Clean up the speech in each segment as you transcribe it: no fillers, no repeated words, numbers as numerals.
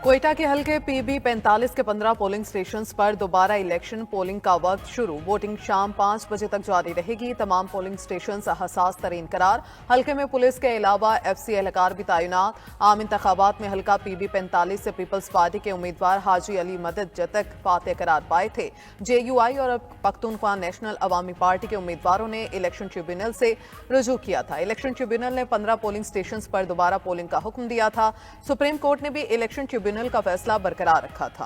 कोयटा के हल्के पीबी 45 के 15 पोलिंग स्टेशंस पर दोबारा इलेक्शन पोलिंग का वक्त शुरू। वोटिंग शाम 5 बजे तक जारी रहेगी। तमाम पोलिंग स्टेशंस हसास तरीन करार। हल्के में पुलिस के अलावा एफसी एहलकार भी तैनात। आम इंतखाबात में हल्का पीबी 45 से पीपल्स पार्टी के उम्मीदवार हाजी अली मदद जतक फातेह करार पाए थे। जेयूआई और पख्तूनख्वा नेशनल अवामी पार्टी के उम्मीदवारों ने इलेक्शन ट्रिब्यूनल से रुजू किया था। इलेक्शन ट्रिब्यूनल ने 15 पोलिंग स्टेशंस पर दोबारा पोलिंग का हुक्म दिया था। सुप्रीम कोर्ट ने भी इलेक्शन ट्रिब्यूनल का फैसला बरकरार रखा था।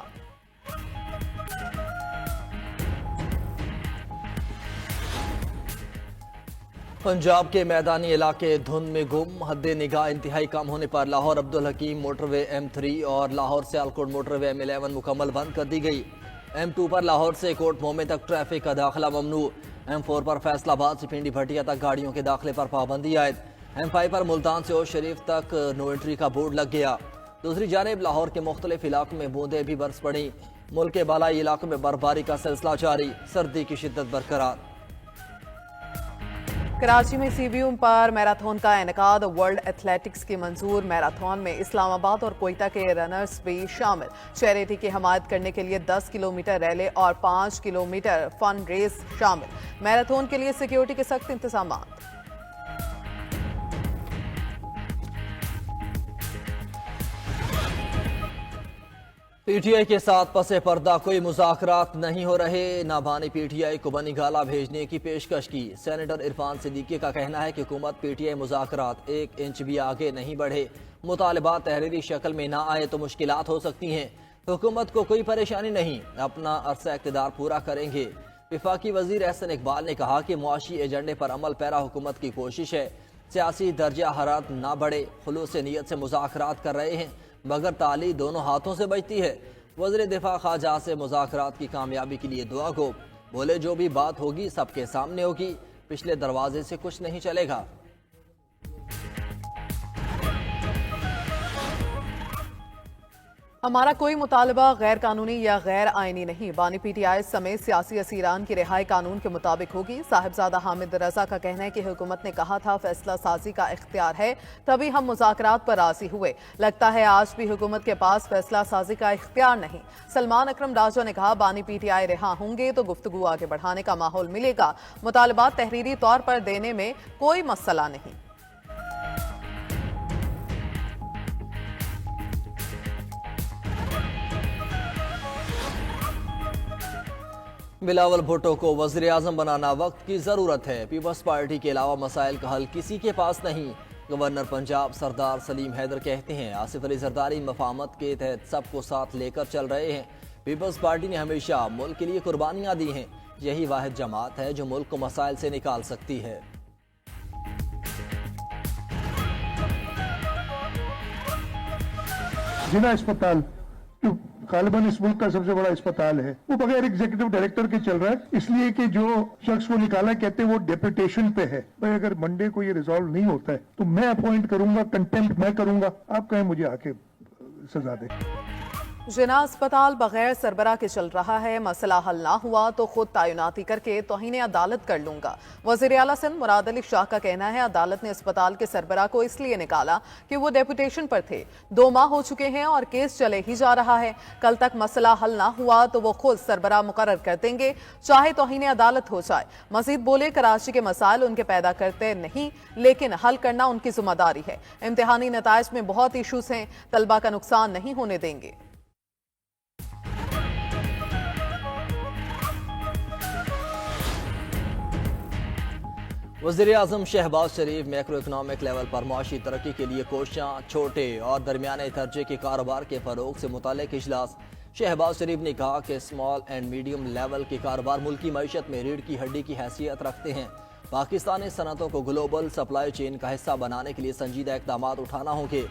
पंजाब के मैदानी इलाके धुंध में गुम। हद निगाह इंतहाई कम होने पर लाहौर अब्दुल हकीम मोटरवे M3 और लाहौर सियालकोट मोटरवे M11 मुकम्मल बंद कर दी गई। M2 पर लाहौर से कोट मोहम्मद तक ट्रैफिक का दाखिला ममनू। M4 पर फैसलाबाद से पिंडी भटिया तक गाड़ियों के दाखिले पर पाबंदी आयद। M5 पर मुल्तान से ओर शरीफ तक नो एंट्री का बोर्ड लग गया। दूसरी जानिब लाहौर के मुख्तलिफ इलाकों में बूंदें भी बरस पड़ी। मुल्क के बालाई इलाकों में बर्फबारी का सिलसिला जारी। सर्दी की शिद्दत बरकरार। कराची में सीबीयू पर मैराथन का इनेकाद। वर्ल्ड एथलेटिक्स की मंजूर मैराथन में इस्लामाबाद और कोयटा के रनर्स भी शामिल। चैरिटी की हमायत करने के लिए 10 किलोमीटर रैली और 5 किलोमीटर फन रेस शामिल। मैराथन के लिए सिक्योरिटी के सख्त इंतजाम। पीटीआई के साथ पसे पर्दा कोई मुज़ाकरात नहीं हो रहे। नाबानी पीटीआई को बनी गाला भेजने की पेशकश की। सेनेटर इरफान सिद्दीकी का कहना है कि हुकूमत पीटीआई मुज़ाकरात 1 इंच भी आगे नहीं बढ़े। मुतालबात तहरीरी शक्ल में ना आए तो मुश्किलात हो सकती हैं। हुकूमत को कोई परेशानी नहीं, अपना अरसा इक़्तिदार पूरा करेंगे। वफाकी वजीर एहसन इकबाल ने कहा कि मुआशी एजेंडे पर अमल पैरा हुकूमत की कोशिश है। सियासी दर्जा हरारत ना बढ़े, खुलूस नीयत से मुज़ाकरात कर रहे हैं, मगर ताली दोनों हाथों से बजती है। वज़ीर दिफा ख़ाजा से मुज़ाकरात की कामयाबी के लिए दुआ गो। बोले जो भी बात होगी सबके सामने होगी, पिछले दरवाजे से कुछ नहीं चलेगा। हमारा कोई मुतालबा गैर कानूनी या गैर आईनी नहीं। बानी पीटीआई समेत सियासी असीरान की रिहाई कानून के मुताबिक होगी। साहिबजादा हामिद रजा का कहना है कि हुकूमत ने कहा था फैसला साजी का इख्तियार है, तभी हम मुज़ाकरात पर राजी हुए। लगता है आज भी हुकूमत के पास फैसला साजी का इख्तियार नहीं। सलमान अकरम राजा ने कहा बानी पीटीआई रिहा होंगे तो गुफ्तगू आगे बढ़ाने का माहौल मिलेगा। मुतालबात तहरीरी तौर पर देने में कोई मसला नहीं। बिलावल भुट्टो को वज़ीर आज़म बनाना वक्त की ज़रूरत है। पीपल्स पार्टी के अलावा मसाइल का हल किसी के पास नहीं। गवर्नर पंजाब सरदार सलीम हैदर कहते हैं आसिफ अली जरदारी मफाहमत के तहत सबको साथ लेकर चल रहे हैं। पीपल्स पार्टी ने हमेशा मुल्क के लिए कुर्बानियाँ दी हैं। यही वाहिद जमात है जो मुल्क को मसाइल से निकाल सकती है। जिला अस्पताल जो गालिबन इस मुल्क का सबसे बड़ा अस्पताल है, वो बगैर एग्जीक्यूटिव डायरेक्टर के चल रहा है, इसलिए कि जो शख्स को निकाला कहते हैं वो डेपुटेशन पे है। भाई अगर मंडे को ये रिजॉल्व नहीं होता है तो मैं अपॉइंट करूंगा, कंटेम्प्ट मैं करूंगा, आप कहें मुझे आके सजा दे। जिना अस्पताल बगैर सरबरा के चल रहा है, मसला हल ना हुआ तो खुद तैनाती करके तौहीन अदालत कर लूंगा। वज़ीर आला सिंध मुराद अली शाह का कहना है अदालत ने अस्पताल के सरबरा को इसलिए निकाला कि वो डेपुटेशन पर थे। 2 माह हो चुके हैं और केस चले ही जा रहा है। कल तक मसला हल ना हुआ तो वो खुद सरबरा मुकर्रर कर देंगे, चाहे तौहीन अदालत हो जाए। मजीद बोले कराची के मसाइल उनके पैदा करते नहीं, लेकिन हल करना उनकी जिम्मेदारी है। इम्तिहानी नताइज में बहुत इशूज हैं, तलबा का नुकसान नहीं होने देंगे। वज़ीर आज़म शहबाज शरीफ मैक्रो इकनॉमिक लेवल पर मुआशी तरक्की के लिए कोशिशां, छोटे और दरमियाने दर्जे के कारोबार के फ़रोग से मुताल्लिक़ इजलास। शहबाज शरीफ ने कहा कि स्मॉल एंड मीडियम लेवल के कारोबार मुल्की मईशत में रीढ़ की हड्डी की हैसियत रखते हैं। पाकिस्तानी सनतों को ग्लोबल सप्लाई चेन का हिस्सा बनाने के लिए संजीदा इक़दाम उठाना होंगे।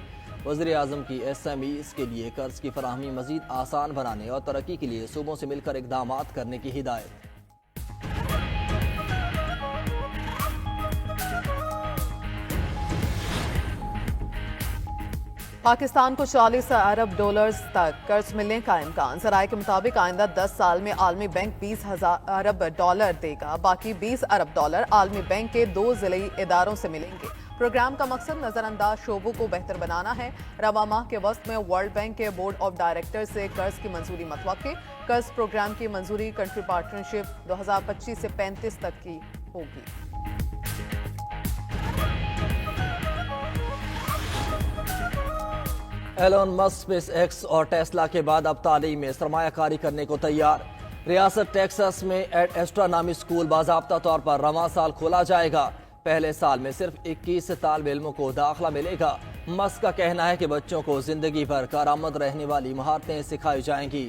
वज़ीर आज़म की SMEs के लिए कर्ज की फराहमी मज़ीद आसान बनाने और तरक्की के लिए सूबों से मिलकर इक़दाम करने की हिदायत। पाकिस्तान को 40 अरब डॉलर्स तक कर्ज मिलने का इम्कान। ज़राए के मुताबिक आइंदा 10 साल में आलमी बैंक 20 अरब डॉलर देगा। बाकी 20 अरब डॉलर आलमी बैंक के 2 ज़िली इदारों से मिलेंगे। प्रोग्राम का मकसद नजरअंदाज शोबों को बेहतर बनाना है। रवा माह के वक्त में वर्ल्ड बैंक के बोर्ड ऑफ डायरेक्टर से कर्ज की मंजूरी मतवक्के। कर्ज प्रोग्राम की मंजूरी कंट्री पार्टनरशिप 2025 से 35 तक की होगी। एलन मस्क स्पेस एक्स और टेस्ला के बाद अब तालीम में सरमायाकारी करने को तैयार। रियासत टेक्सास में एड एस्ट्रा नामी स्कूल बाज़ाब्ता तौर पर रवां साल खोला जाएगा। पहले साल में सिर्फ 21 तालिब इल्मों को दाखिला मिलेगा। मस्क का कहना है कि बच्चों को जिंदगी भर कारआमद रहने वाली महारतें सिखाई जाएंगी।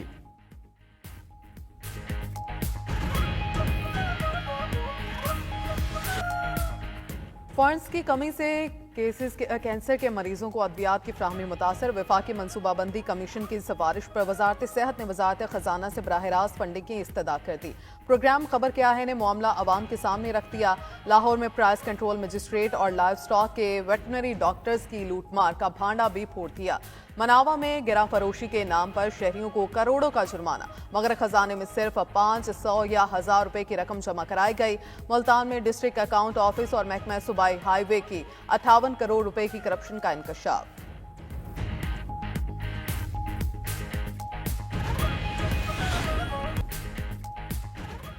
फंड्स की कमी से कैंसर के मरीजों को अद्वियात की फ्राहमी मुतासर। वफाकी मनसूबाबंदी कमीशन की सिफारिश पर वजारत सेहत ने वजारत खजाना से बराह रास्त फंडिंग की इस्तदा कर दी। प्रोग्राम खबर क्या है ने मामला अवाम के सामने रख दिया। लाहौर में प्राइस कंट्रोल मजिस्ट्रेट और लाइव स्टॉक के वेटनरी डॉक्टर्स की लूटमार का भांडा भी फोड़ दिया। मनावा में गिरा फरोशी के नाम पर शहरियों को करोड़ों का जुर्माना, मगर खजाने में सिर्फ 500 या 1000 रुपए की रकम जमा कराई गई। मुल्तान में डिस्ट्रिक्ट अकाउंट ऑफिस और महकमा सूबाई हाईवे की 58 करोड़ रुपए की करप्शन का इंकशाफ।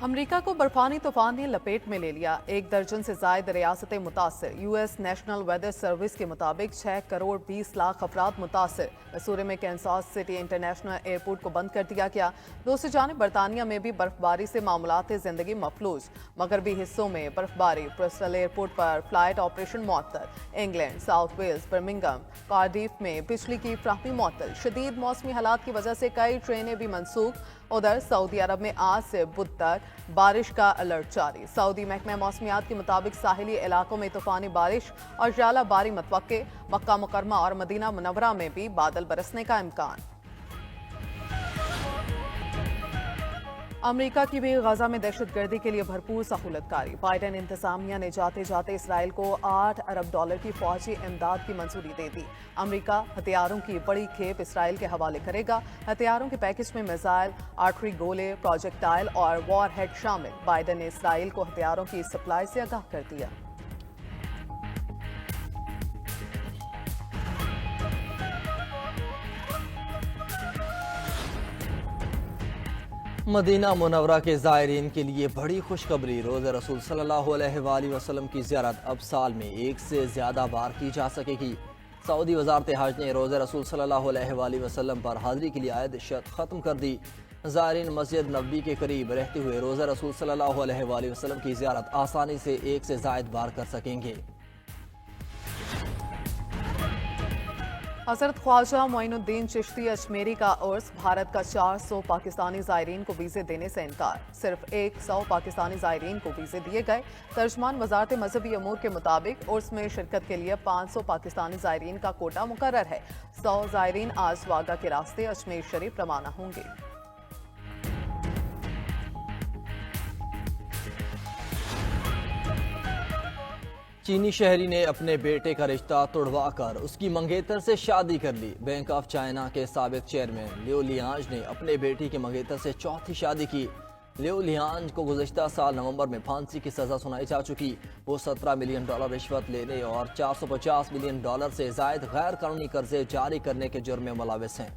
अमरीका को बर्फानी तूफान ने लपेट में ले लिया। 1 दर्जन से जायद रियासतें मुतासर। यूएस नेशनल वेदर सर्विस के मुताबिक 6 करोड़ 20 लाख अफराद मुतासर। मसूरी में कैंसास सिटी इंटरनेशनल एयरपोर्ट को बंद कर दिया गया। दूसरी जानिब बरतानिया में भी बर्फबारी से मामलात जिंदगी मफलूज। मगरबी हिस्सों में बर्फबारी। ब्रिस्टल एयरपोर्ट पर फ्लाइट ऑपरेशन मुअत्तल। England, South Wales, Birmingham, Cardiff में बिजली की फ्राहमी मुअत्तल। शदीद मौसमी हालात की वजह से कई ट्रेनें भी मनसूख। उधर सऊदी अरब में आज से बुध तक बारिश का अलर्ट जारी। सऊदी महकमा मौसमियात के मुताबिक साहिली इलाकों में तूफानी बारिश और जाला बारी मतवक्के। मक्का मुकरमा और मदीना मुनव्वरा में भी बादल बरसने का इम्कान। अमरीका की भी गजा में दहशतगर्दी के लिए भरपूर सहूलतकारी। बाइडेन इंतजामिया ने जाते जाते इसराइल को $8 अरब की फौजी इमदाद की मंजूरी दे दी। अमरीका हथियारों की बड़ी खेप इसराइल के हवाले करेगा। हथियारों के पैकेज में मिसाइल, आर्टरी गोले, प्रोजेक्टाइल और वॉर हेड शामिल। बाइडेन ने इसराइल को हथियारों की सप्लाई से आगाह कर दिया। मदीना मुनव्वरा के ज़ायरीन के लिए बड़ी खुशखबरी। रोज़े रसूल सल्लल्लाहु अलैहि वसल्लम की ज़ियारत अब साल में 1 से ज़्यादा बार की जा सकेगी। सऊदी वज़ारत हज ने रोज़े रसूल सल्लल्लाहु अलैहि वसल्लम पर हाज़िरी के लिए आयद शर्त ख़त्म कर दी। ज़ायरीन मस्जिद नबवी के करीब रहते हुए रोज़े रसूल सल्लल्लाहु अलैहि वसल्लम की ज़ियारत आसानी से 1 से ज़ायद बार कर सकेंगे। हज़रत ख्वाजा मोइनुद्दीन चिश्ती अजमेरी का उर्स। भारत का 400 पाकिस्तानी ज़ायरीन को वीज़े देने से इनकार। सिर्फ 100 पाकिस्तानी ज़ायरीन को वीज़े दिए गए। तर्जमान वज़ारत मजहबी अमूर के मुताबिक उर्स में शिरकत के लिए 500 पाकिस्तानी ज़ायरीन का कोटा मुकर्रर है। 100 ज़ायरीन आज वागा के रास्ते अजमेर शरीफ रवाना होंगे। चीनी शहरी ने अपने बेटे का रिश्ता तोड़वाकर उसकी मंगेतर से शादी कर ली। बैंक ऑफ चाइना के साबिक चेयरमैन लियो लियांज ने अपने बेटी के मंगेतर से चौथी शादी की। लियो लियांज को गुज़श्ता साल नवंबर में फांसी की सजा सुनाई जा चुकी। वो $17 मिलियन रिश्वत लेने और $450 मिलियन से जायद गैर कानूनी कर्जे जारी करने के जुर्म में मुलव्वस हैं।